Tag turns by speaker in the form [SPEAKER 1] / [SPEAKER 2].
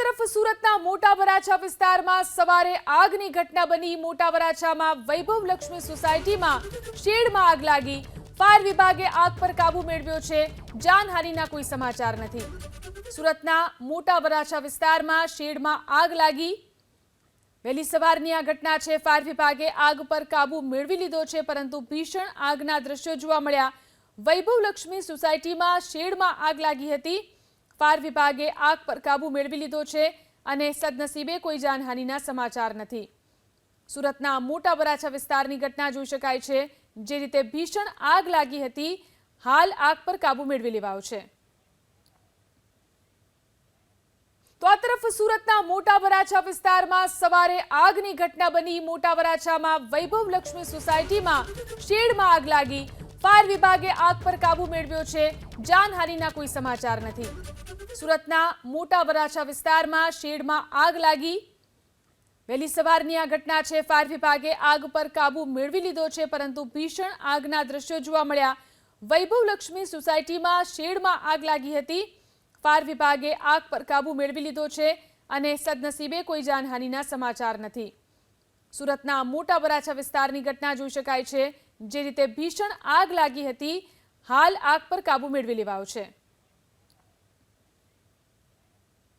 [SPEAKER 1] તરફ સુરતના મોટા વરાછા વિસ્તારમાં સવારે આગની ઘટના બની। મોટા વરાછામાં વૈભવ લક્ષ્મી સોસાયટીમાં શેડમાં આગ લાગી। ફાયર વિભાગે આગ પર કાબુ મેળવ્યો છે। જાનહાનિના કોઈ સમાચાર નથી। સુરતના મોટા વરાછા વિસ્તારમાં શેડમાં આગ લાગી। વહેલી સવારની આ ઘટના છે। ફાયર વિભાગે આગ પર કાબુ મેળવી લીધો છે, પરંતુ ભીષણ આગના દ્રશ્યો જોવા મળ્યા। વૈભવ લક્ષ્મી સોસાયટીમાં શેડમાં આગ લાગી હતી। ફાયર વિભાગે આગ પર કાબુ મેળવી લીધો છે અને સદનસીબે કોઈ જાનહાનિના સમાચાર નથી। સુરતના મોટા વરાછા વિસ્તારની ઘટના જોઈ શકાય છે। જે રીતે ભીષણ આગ લાગી હતી, હાલ આગ પર કાબુ મેળવી લેવાયો છે। તો આ તરફ સુરતના મોટા વરાછા વિસ્તારમાં સવારે આગની ઘટના બની। મોટા વરાછામાં વૈભવ લક્ષ્મી સોસાયટીમાં શેડમાં આગ લાગી। ફાયર વિભાગે આગ પર કાબુ મેળવ્યો છે। જાનહાનિના કોઈ સમાચાર નથી। સુરતના મોટા વરાછા વિસ્તારમાં શેડમાં આગ લાગી। વહેલી સવારની આ ઘટના છે। ફાયર વિભાગે આગ પર કાબુ મેળવી લીધો છે, પરંતુ ભીષણ આગના દ્રશ્યો જોવા મળ્યા। વૈભવ લક્ષ્મી સોસાયટીમાં શેડમાં આગ લાગી હતી। ફાયર વિભાગે આગ પર કાબુ મેળવી લીધો છે અને સદનસીબે કોઈ જાનહાનિના સમાચાર નથી। સુરતના મોટા વરાછા વિસ્તારની ઘટના જોઈ શકાય છે। જે રીતે ભીષણ આગ લાગી હતી, હાલ આગ પર કાબુ મેળવી લેવાયો છે।